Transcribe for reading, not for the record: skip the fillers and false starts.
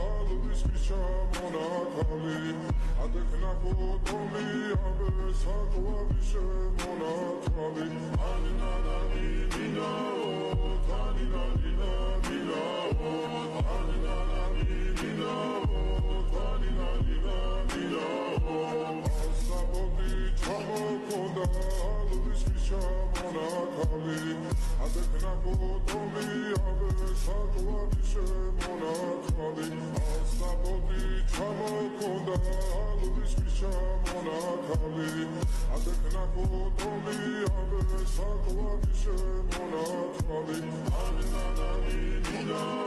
ალვის შემონათალი ადექნა ფოტომი აბე საკვარი შემონათალი ანინანანი მინაო თანინანინა მინაო ანინანანი მინაო თანინანინა მინაო ასაბოდი ჩამოქონდა ალვის შემონათალი ადექნა ფოტომი აბე საკვარი შემონათალი ასაბოდი ჩამოქონდა ალვის შემონათალი ადექნა ფოტომი აბე საკვარი შემონათალი ანინანანი მინაო